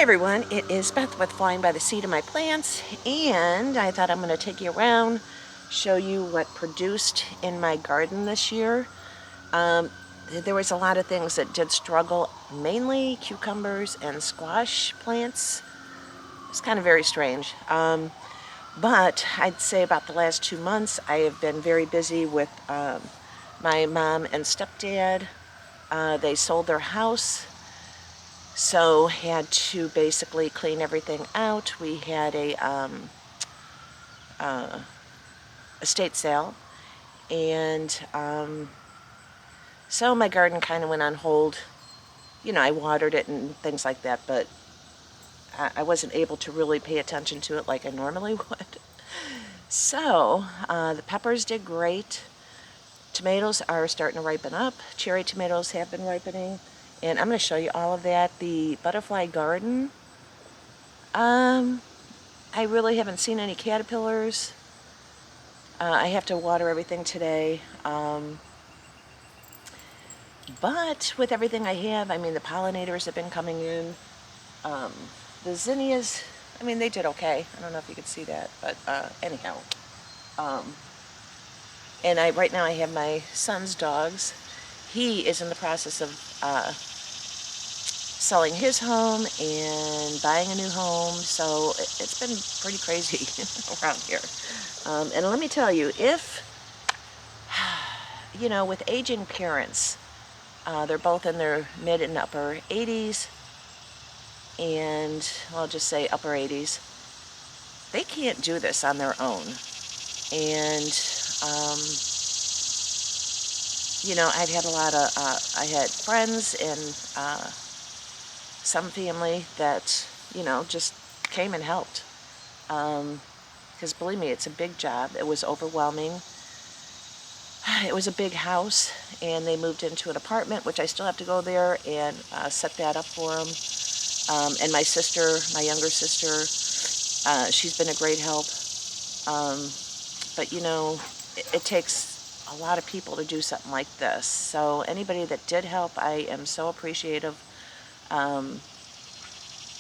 everyone, it is Beth with Flying by the Seat of My Plants, and I thought I'm going to take you around, show you what produced in my garden this year. There was a lot of things that did struggle, mainly cucumbers and squash plants. It's kind of very strange. But I'd say about the last 2 months, I have been very busy with my mom and stepdad. They sold their house. So had to basically clean everything out. We had a estate sale, and so my garden kind of went on hold. You know, I watered it and things like that, but I wasn't able to really pay attention to it like I normally would. So the peppers did great. Tomatoes are starting to ripen up. Cherry tomatoes have been ripening, and I'm going to show you all of that. The butterfly garden. I really haven't seen any caterpillars. I have to water everything today. But with everything I have, I mean, the pollinators have been coming in. The zinnias, I mean, they did okay. I don't know if you could see that, but anyhow. And right now I have my son's dogs. He is in the process of selling his home and buying a new home, so it's been pretty crazy around here. And let me tell you, you know, with aging parents, they're both in their mid and upper 80s, and I'll just say upper 80s. They can't do this on their own. And, you know, I've had a lot of, I had friends and some family that, you know, just came and helped. Because believe me, it's a big job. It was overwhelming. It was a big house, and they moved into an apartment, which I still have to go there and set that up for them. And my sister, my younger sister, she's been a great help. But you know, it takes a lot of people to do something like this. So anybody that did help, I am so appreciative.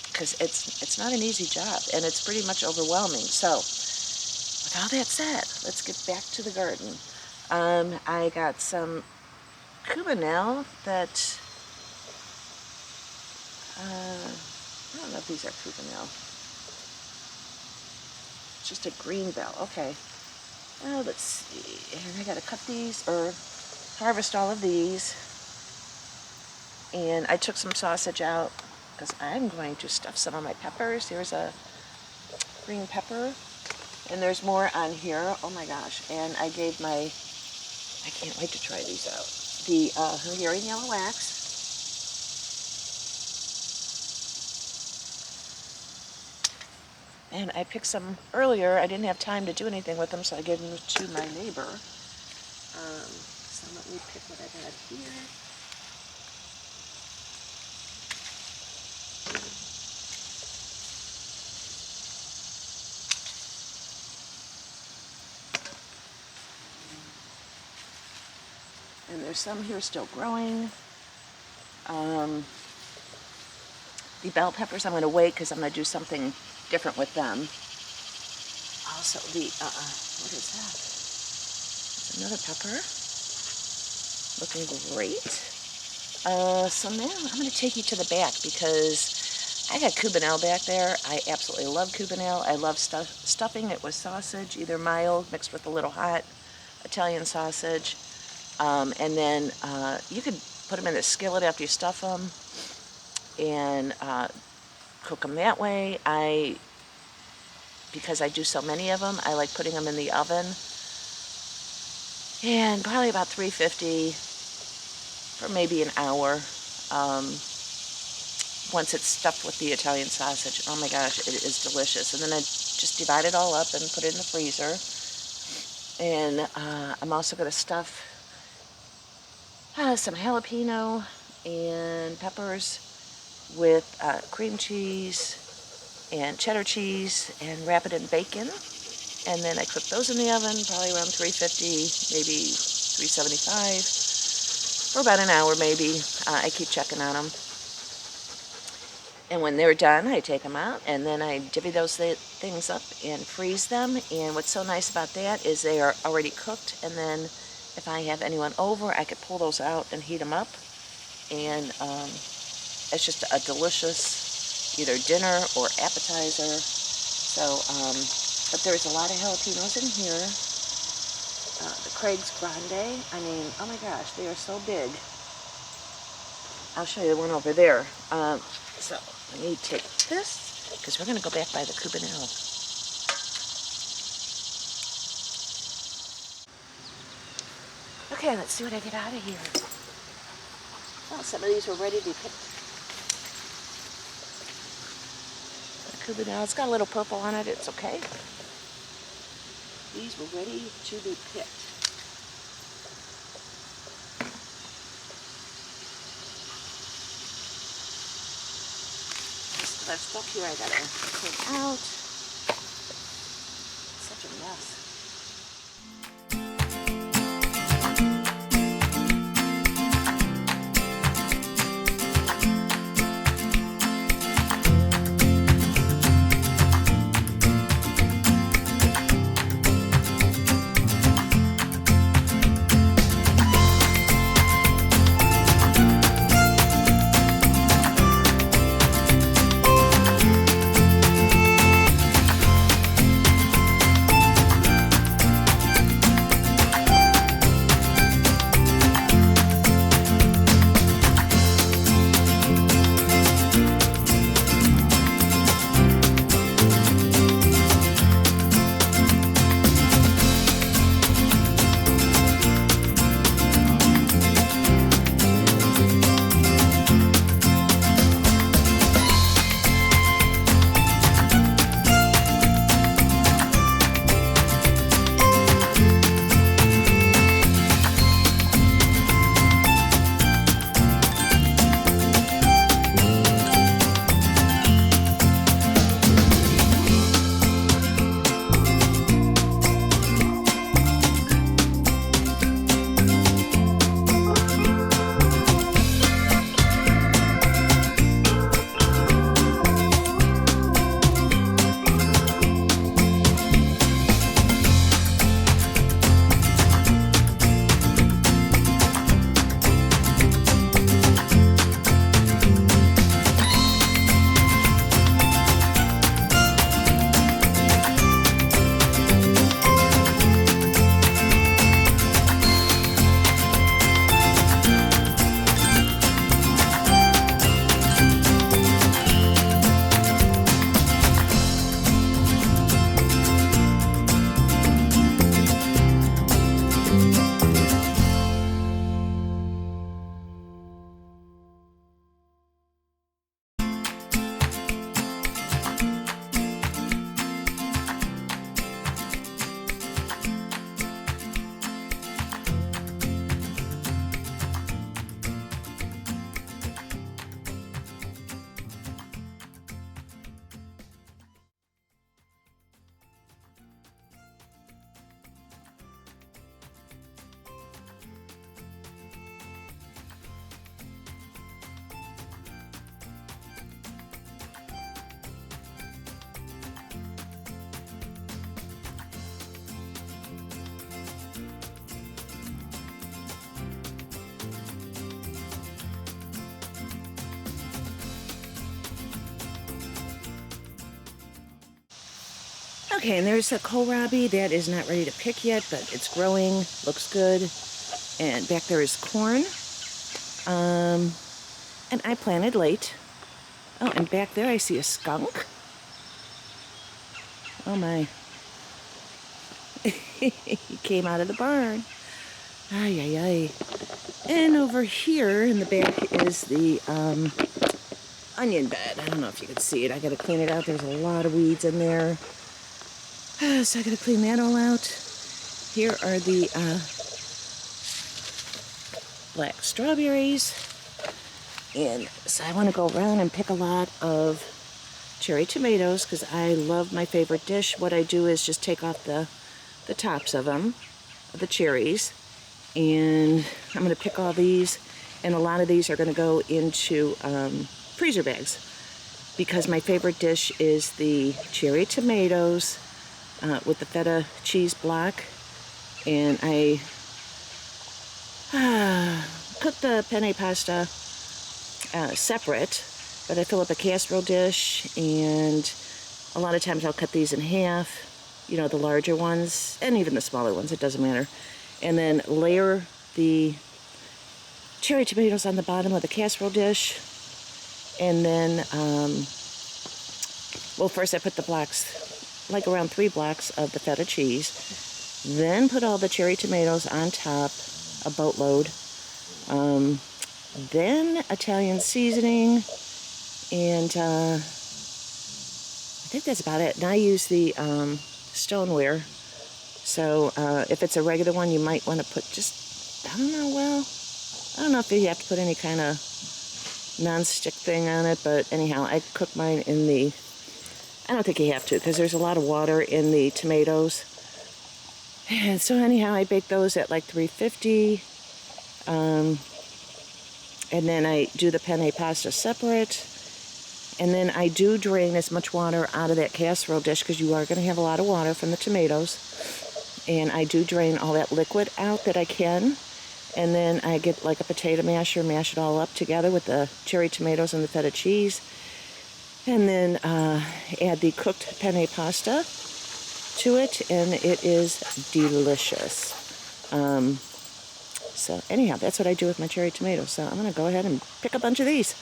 Because it's not an easy job, and it's pretty much overwhelming. So with all that said, let's get back to the garden. I got some cubanelle that, I don't know if these are cubanelle. It's just a green bell. Okay. Well, let's see. And I got to cut these or harvest all of these. And I took some sausage out because I'm going to stuff some of my peppers. Here's a green pepper. And there's more on here. Oh my gosh. And I gave I can't wait to try these out. The Hungarian yellow wax. And I picked some earlier. I didn't have time to do anything with them, so I gave them to my neighbor. So let me pick what I got here. And there's some here still growing. The bell peppers, I'm going to wait because I'm going to do something different with them. Also, what is that? It's another pepper. Looking great. So now I'm going to take you to the back because I got cubanelle back there. I absolutely love cubanelle. I love stuffing it with sausage, either mild mixed with a little hot Italian sausage. And then you could put them in the skillet after you stuff them and cook them that way. Because I do so many of them, I like putting them in the oven. And probably about 350 for maybe an hour. Once it's stuffed with the Italian sausage. Oh my gosh, it is delicious. And then I just divide it all up and put it in the freezer. And I'm also going to stuff some jalapeno and peppers with cream cheese and cheddar cheese and wrap it in bacon. And then I cook those in the oven, probably around 350, maybe 375, for about an hour maybe. I keep checking on them. And when they're done, I take them out, and then I divvy those things up and freeze them. And what's so nice about that is they are already cooked, and then if I have anyone over, I could pull those out and heat them up. And it's just a delicious either dinner or appetizer. So, but there's a lot of jalapenos in here. The Craig's Grande, I mean, oh my gosh, they are so big. I'll show you the one over there. So, let me take this, because we're going to go back by the Cubanelle. Okay, let's see what I get out of here. Well, some of these were ready to be picked. The Cubanelle, it's got a little purple on it, it's okay. These were ready to be picked. That stuff here I gotta clean out. Such a mess. Okay, and there's a kohlrabi that is not ready to pick yet, but it's growing, looks good. And back there is corn. And I planted late. Oh, and back there I see a skunk. Oh my. He came out of the barn. Ay, ay, ay. And over here in the back is the onion bed. I don't know if you can see it. I gotta clean it out. There's a lot of weeds in there. So I gotta clean that all out. Here are the black strawberries. And so I want to go around and pick a lot of cherry tomatoes because I love my favorite dish. What I do is just take off the tops of them, the cherries, and I'm going to pick all these, and a lot of these are going to go into freezer bags. because my favorite dish is the cherry tomatoes with the feta cheese block. And I cook the penne pasta separate, but I fill up a casserole dish, and a lot of times I'll cut these in half, you know, the larger ones, and even the smaller ones, it doesn't matter. And then layer the cherry tomatoes on the bottom of the casserole dish. And then, well, first I put the blocks, like around 3 blocks of the feta cheese, then put all the cherry tomatoes on top, a boatload, then Italian seasoning, and I think that's about it. And I use the stoneware, so if it's a regular one, you might want to put just, I don't know, well, I don't know if you have to put any kind of non-stick thing on it, but anyhow, I cook mine in the, I don't think you have to, because there's a lot of water in the tomatoes. And so anyhow, I bake those at like 350, and then I do the penne pasta separate, and then I do drain as much water out of that casserole dish, because you are going to have a lot of water from the tomatoes, and I do drain all that liquid out that I can. And then I get like a potato masher, mash it all up together with the cherry tomatoes and the feta cheese. And then add the cooked penne pasta to it, and it is delicious. So anyhow, that's what I do with my cherry tomatoes. So I'm going to go ahead and pick a bunch of these.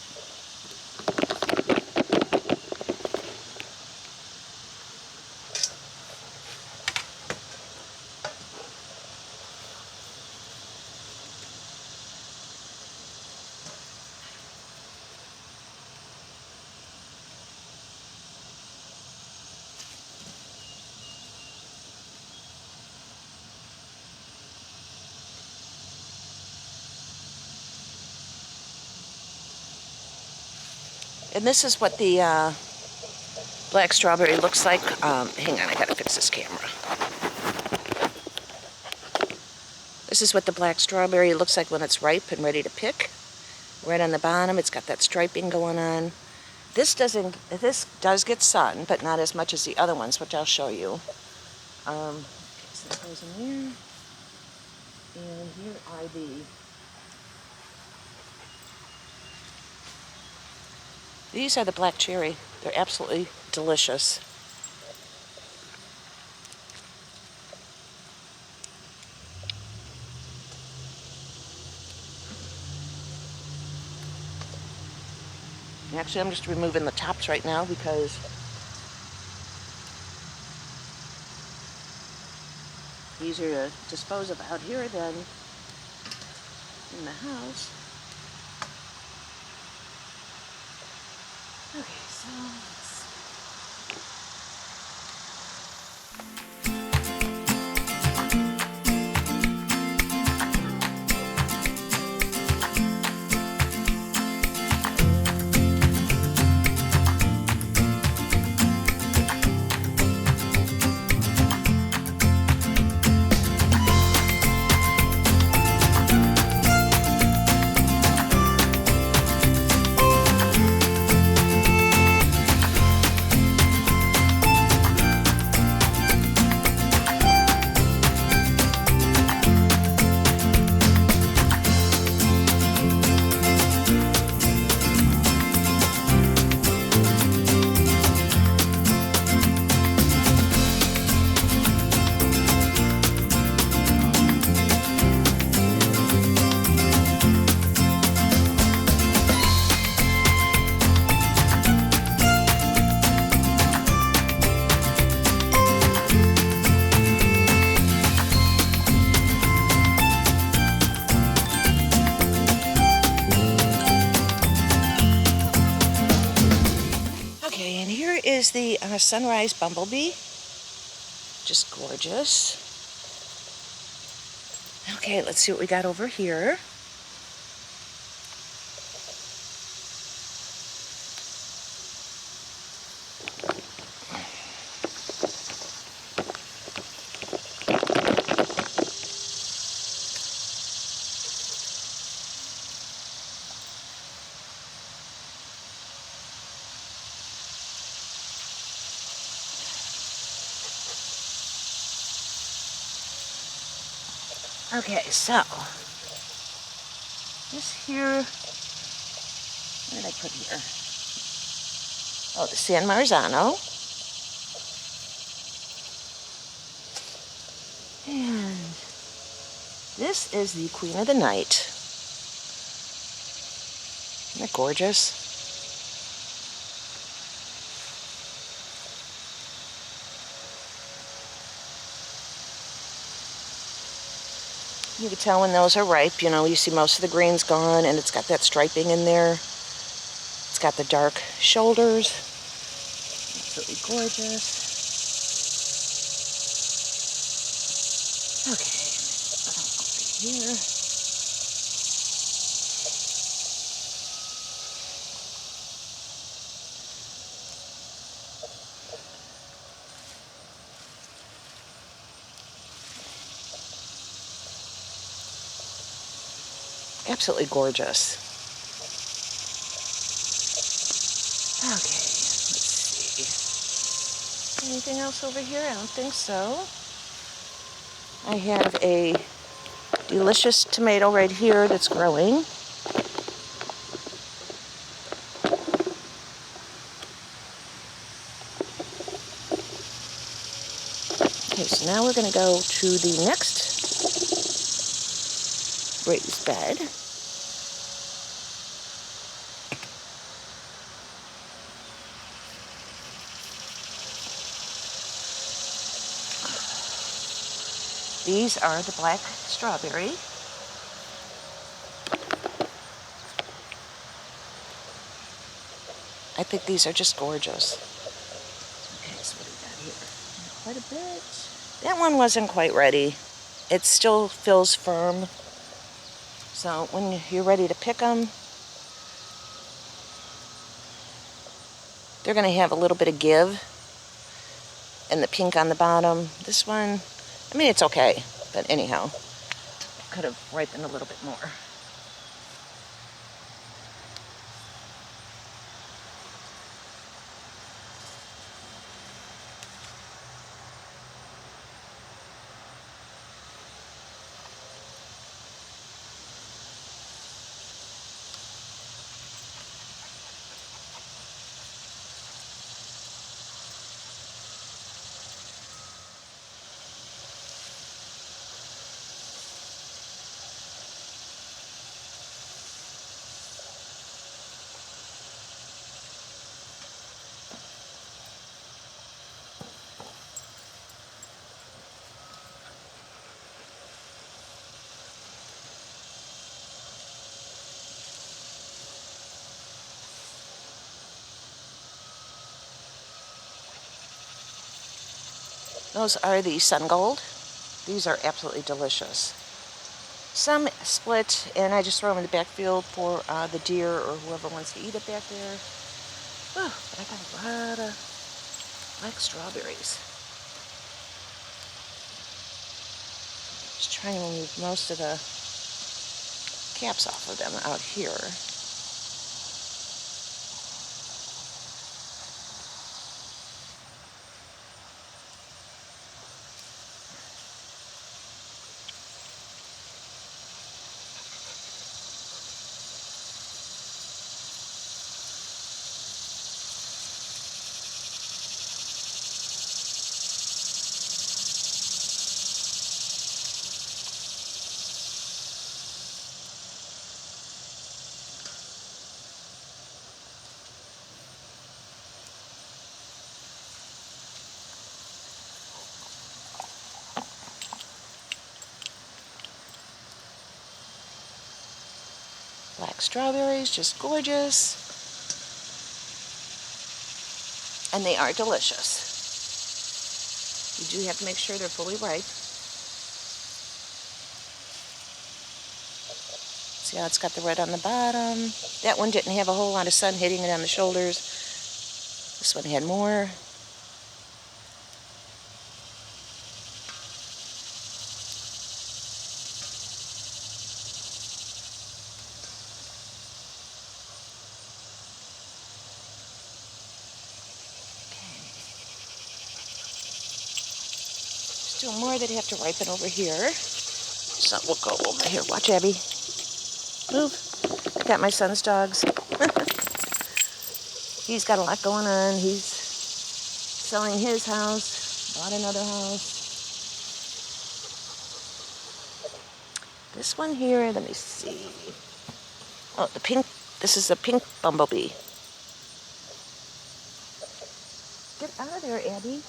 And this is what the black strawberry looks like. Hang on, I gotta fix this camera. This is what the black strawberry looks like when it's ripe and ready to pick. Right on the bottom, it's got that striping going on. This does get sun, but not as much as the other ones, which I'll show you. Okay, so that goes in there. And here are these are the black cherry. They're absolutely delicious. Actually, I'm just removing the tops right now because easier to dispose of out here than in the house. Okay, so let's see. Is the sunrise bumblebee. Just gorgeous. Okay, let's see what we got over here. Okay, so this here, what did I put here? Oh, the San Marzano. And this is the Queen of the Night. Isn't that gorgeous? You can tell when those are ripe. You know, you see most of the green's gone and it's got that striping in there. It's got the dark shoulders. Absolutely gorgeous. Okay, over here. Absolutely gorgeous. Okay, let's see. Anything else over here? I don't think so. I have a delicious tomato right here that's growing. Okay, so now we're going to go to the next raised bed. These are the black strawberry. I think these are just gorgeous. Okay, so what do we got here? Quite a bit. That one wasn't quite ready. It still feels firm. So when you're ready to pick them, they're going to have a little bit of give. And the pink on the bottom. This one, I mean, it's okay. But anyhow, could have ripened a little bit more. Those are the Sun Gold. These are absolutely delicious. Some split, and I just throw them in the backfield for the deer or whoever wants to eat it back there. Oh, but I got a lot of black strawberries. Just trying to remove most of the caps off of them out here. Black strawberries, just gorgeous. And they are delicious. You do have to make sure they're fully ripe. See how it's got the red on the bottom? That one didn't have a whole lot of sun hitting it on the shoulders. This one had more. Still more that have to ripen over here. So we'll go over here. Watch, Abby. Move. I got my son's dogs. He's got a lot going on. He's selling his house, bought another house. This one here, let me see. Oh, the pink, this is a pink bumblebee. Get out of there, Abby.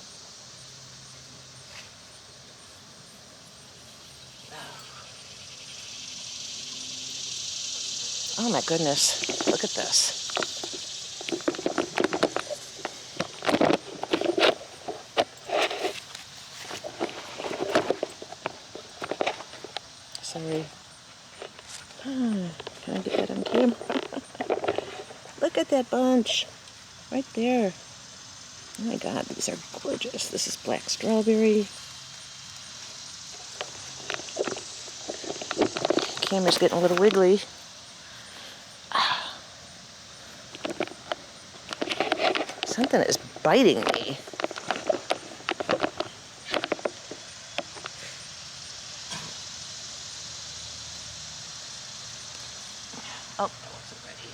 Oh my goodness, look at this. Sorry. Can I get that on camera? Look at that bunch right there. Oh my God, these are gorgeous. This is black strawberry. Camera's getting a little wiggly. Something is biting me. Oh, that wasn't ready.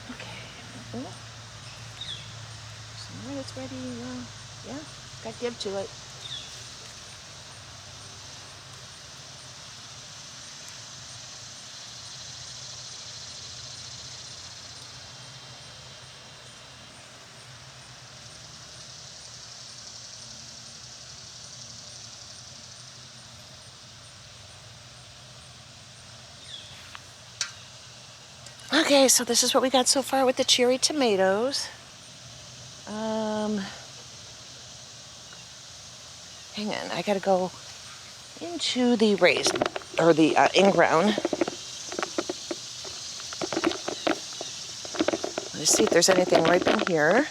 Okay. Oh. Somewhere it's ready. Yeah, got to give to it. Okay, so this is what we got so far with the cherry tomatoes. Hang on, I gotta go into the raised, or the in-ground. Let's see if there's anything ripe in here.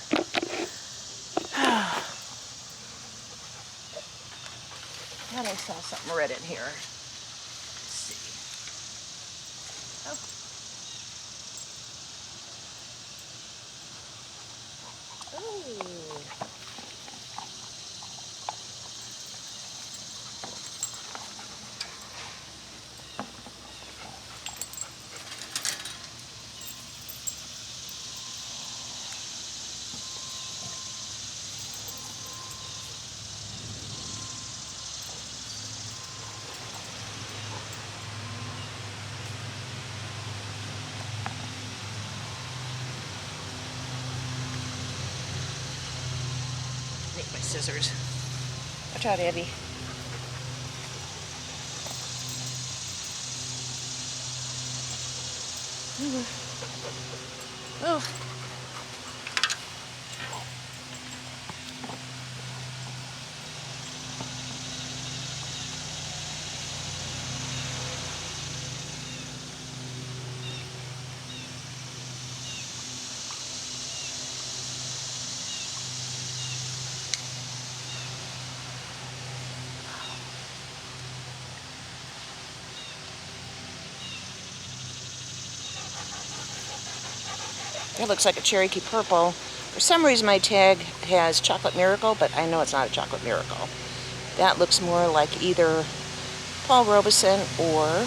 Thought I saw something red in here. Let's see. Oh. Make my scissors. Watch out, Abby. Move. That looks like a Cherokee Purple. For some reason my tag has Chocolate Miracle, but I know it's not a Chocolate Miracle. That looks more like either Paul Robeson or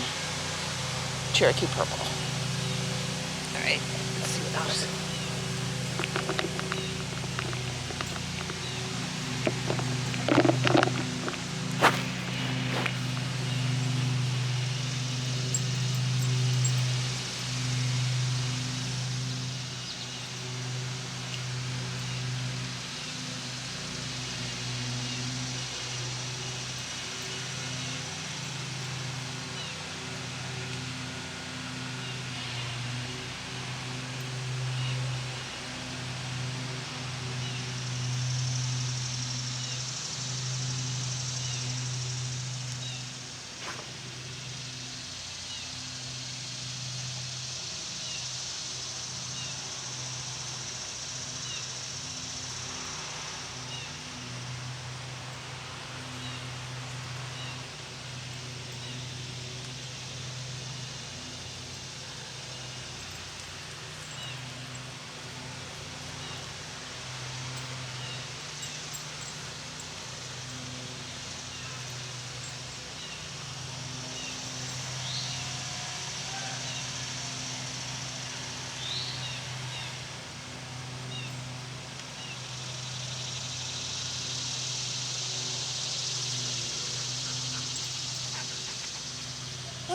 Cherokee Purple. Alright, let's see what else.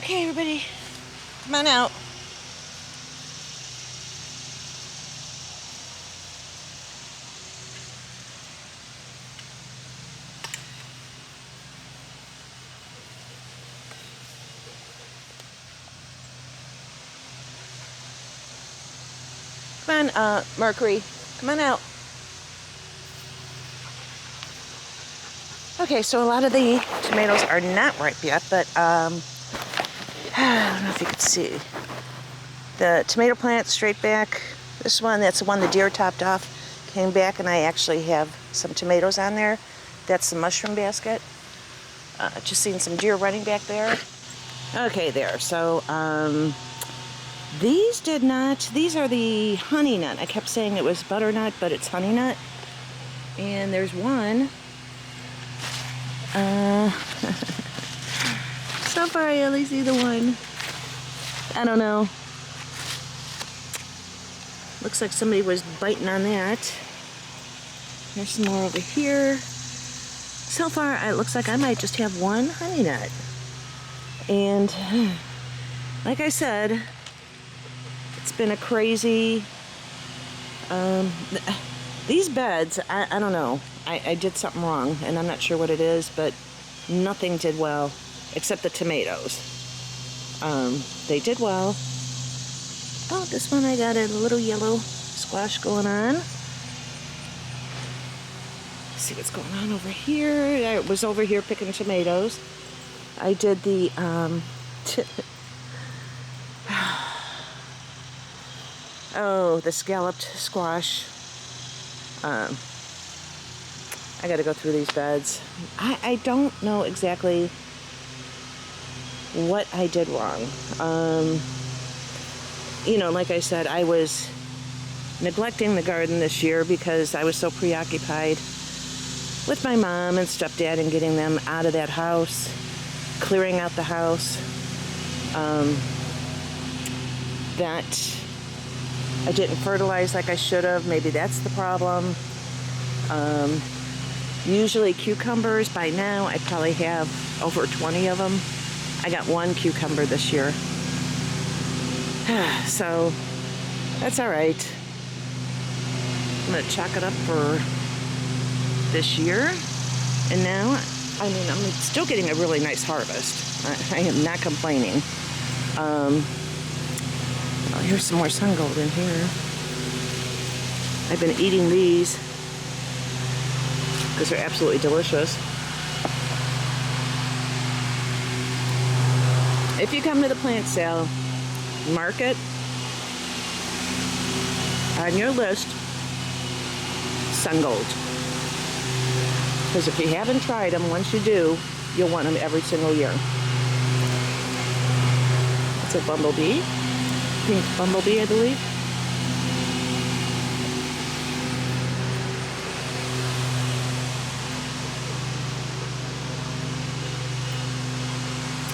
Okay, everybody, come on out. Come on, Mercury, come on out. Okay, so a lot of the tomatoes are not ripe yet, but I don't know if you can see. The tomato plant straight back, this one, that's the one the deer topped off, came back, and I actually have some tomatoes on there. That's the mushroom basket. Just seen some deer running back there. Okay, there. So, these are the honey nut. I kept saying it was butternut, but it's honey nut. And there's one. So far I only see the one. I don't know. Looks like somebody was biting on that. There's some more over here. So far it looks like I might just have one honey nut. And like I said, it's been a crazy, these beds, I don't know. I did something wrong, and I'm not sure what it is, but nothing did well, except the tomatoes. They did well. Oh, this one I got a little yellow squash going on. Let's see what's going on over here. I was over here picking tomatoes. I did the, oh, the scalloped squash. I gotta go through these beds. I don't know exactly what I did wrong. You know, like I said, I was neglecting the garden this year because I was so preoccupied with my mom and stepdad and getting them out of that house, clearing out the house, that I didn't fertilize like I should have. Maybe that's the problem. Usually cucumbers, by now I probably have over 20 of them. I got one cucumber this year. So that's all right. I'm gonna chalk it up for this year. And now, I mean, I'm still getting a really nice harvest. I am not complaining. Oh, here's some more sun gold in here. I've been eating these because they're absolutely delicious. If you come to the plant sale, mark it on your list, sun gold. Because if you haven't tried them, once you do, you'll want them every single year. That's a bumblebee. Pink bumblebee, I believe.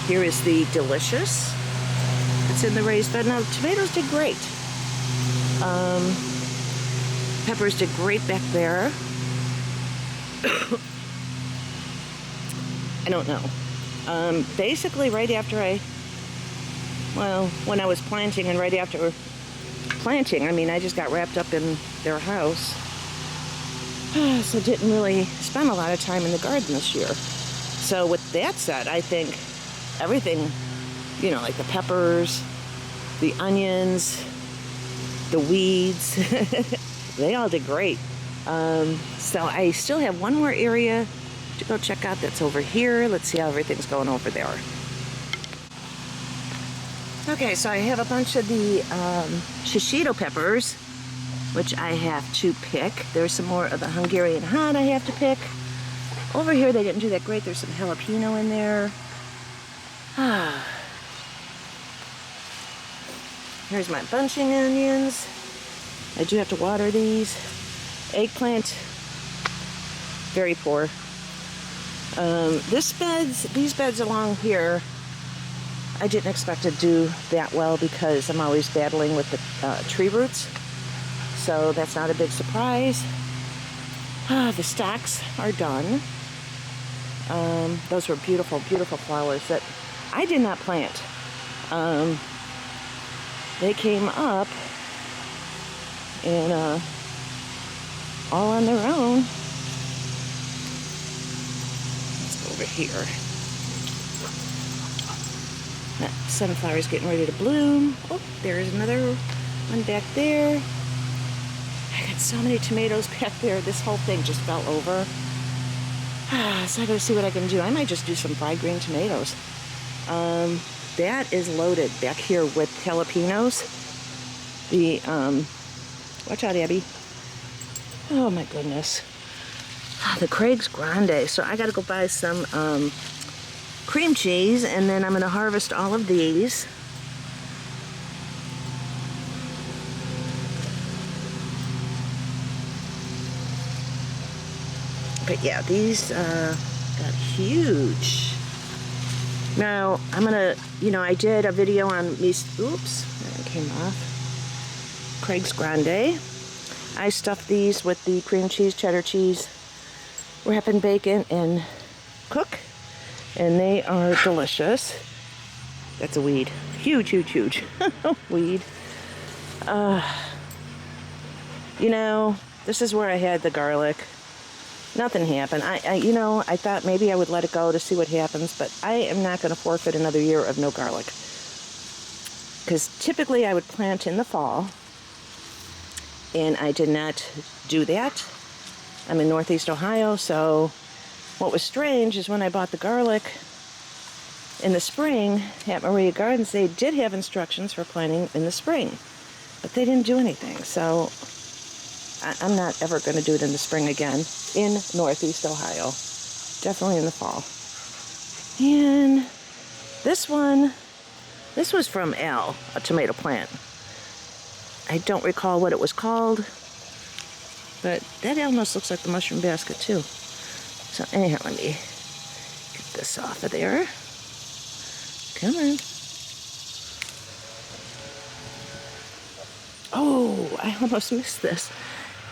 Here is the delicious. It's in the raised bed. Now, the tomatoes did great. Peppers did great back there. I don't know. Basically, right after when I was planting and right after planting, I mean, I just got wrapped up in their house. So didn't really spend a lot of time in the garden this year. So with that said, I think everything, you know, like the peppers, the onions, the weeds, they all did great. So I still have one more area to go check out that's over here. Let's see how everything's going over there. Okay, so I have a bunch of the shishito peppers, which I have to pick. There's some more of the Hungarian hot I have to pick. Over here they didn't do that great. There's some jalapeno in there. Here's my bunching onions. I do have to water these. Eggplant, very poor. These beds along here, I didn't expect to do that well because I'm always battling with the tree roots. So that's not a big surprise. The stocks are done. Those were beautiful, beautiful flowers that I did not plant. They came up and all on their own. Let's go over here. That sunflower's getting ready to bloom. Oh, there's another one back there. I got so many tomatoes back there. This whole thing just fell over. So I gotta see what I can do. I might just do some fried green tomatoes. That is loaded back here with jalapenos. The, watch out, Abby. Oh my goodness. The Craig's Grande. So I gotta go buy some, cream cheese, and then I'm gonna harvest all of these. But yeah, these got huge. Now, I'm gonna, I did a video on these, oops, that came off. Craig's Grande. I stuffed these with the cream cheese, cheddar cheese, wrap in bacon, and cook. And they are delicious. That's a weed. Huge, huge, huge. Weed. This is where I had the garlic. Nothing happened. I thought maybe I would let it go to see what happens, but I am not going to forfeit another year of no garlic. Because typically I would plant in the fall, and I did not do that. I'm in Northeast Ohio, so what was strange is when I bought the garlic in the spring at Maria Gardens, they did have instructions for planting in the spring, but they didn't do anything. So I'm not ever going to do it in the spring again in Northeast Ohio. Definitely in the fall. And this was from Al, a tomato plant. I don't recall what it was called, but that almost looks like the mushroom basket too. So anyhow, let me get this off of there. Come on. Oh, I almost missed this.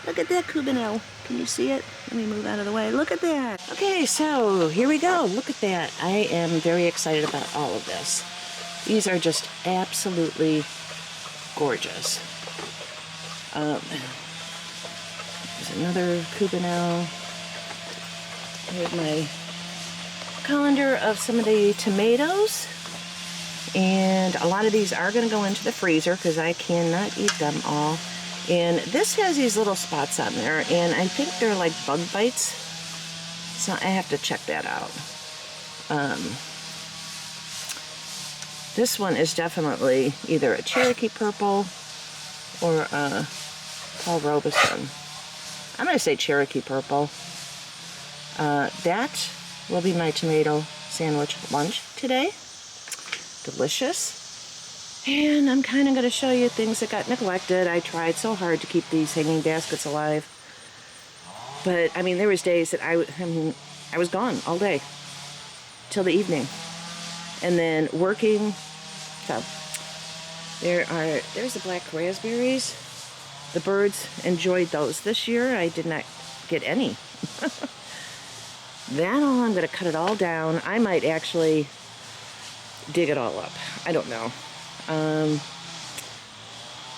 Look at that cubanelle. Can you see it? Let me move out of the way. Look at that. Okay, so here we go. Look at that. I am very excited about all of this. These are just absolutely gorgeous. There's another cubanelle. Here's my colander of some of the tomatoes. And a lot of these are going to go into the freezer because I cannot eat them all. And this has these little spots on there, and I think they're like bug bites. So I have to check that out. This one is definitely either a Cherokee Purple or a Paul Robeson. I'm going to say Cherokee Purple. That will be my tomato sandwich lunch today. Delicious. And I'm kind of going to show you things that got neglected. I tried so hard to keep these hanging baskets alive. But, I mean, there was days that I was gone all day. Till the evening. And then working. So, there's the black raspberries. The birds enjoyed those. This year, I did not get any. That all, I'm going to cut it all down. I might actually dig it all up. I don't know. And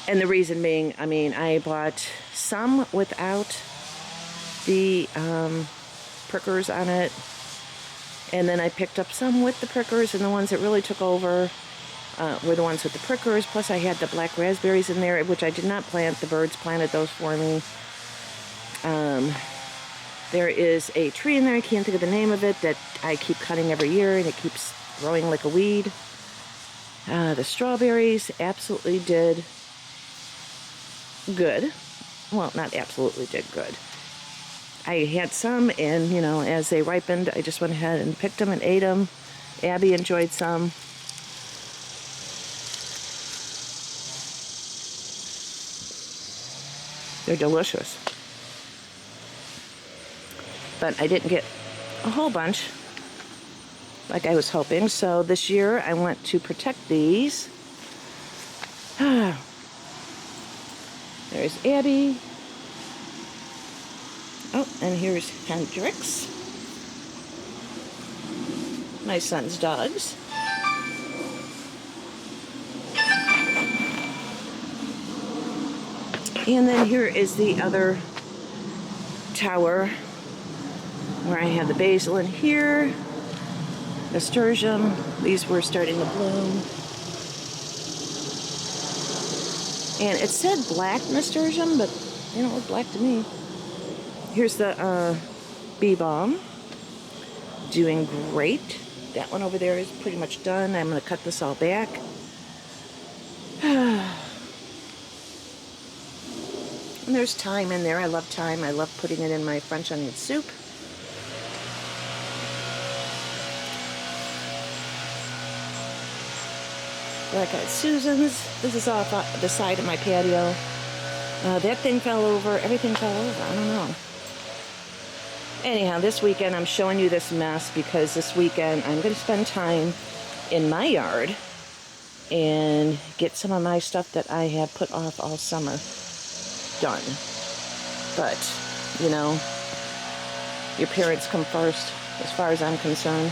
the reason being, I mean, I bought some without the prickers on it, and then I picked up some with the prickers, and the ones that really took over were the ones with the prickers. Plus I had the black raspberries in there, which I did not plant. The birds planted those for me. There is a tree in there, I can't think of the name of it, that I keep cutting every year, and it keeps growing like a weed. The strawberries absolutely did good. Well, not absolutely did good. I had some, and, you know, as they ripened, I just went ahead and picked them and ate them. Abby enjoyed some. They're delicious. But I didn't get a whole bunch like I was hoping. So this year I want to protect these. There's Abby. Oh, and here's Hendrix. My son's dogs. And then here is the other tower where I have the basil in here, nasturtium. These were starting to bloom. And it said black nasturtium, but they don't look black to me. Here's the bee balm. Doing great. That one over there is pretty much done. I'm going to cut this all back. And there's thyme in there. I love thyme. I love putting it in my French onion soup. Black Eyed Susans. This is off the side of my patio. That thing fell over. Everything fell over. I don't know. Anyhow, this weekend I'm showing you this mess because this weekend I'm going to spend time in my yard and get some of my stuff that I have put off all summer done. But, you know, your parents come first as far as I'm concerned.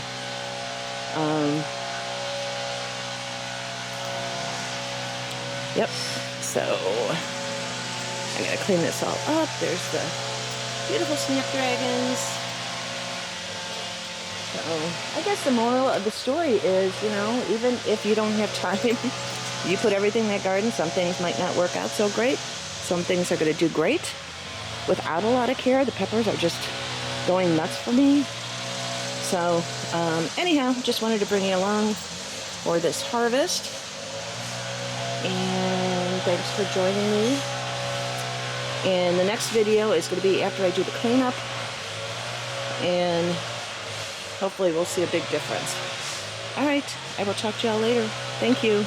Yep, so I gotta clean this all up. There's the beautiful snapdragons. So I guess the moral of the story is, you know, even if you don't have time, you put everything in that garden. Some things might not work out so great. Some things are going to do great without a lot of care. The peppers are just going nuts for me. So anyhow, just wanted to bring you along for this harvest. And thanks for joining me. And the next video is going to be after I do the cleanup. And hopefully we'll see a big difference. All right, I will talk to y'all later. Thank you.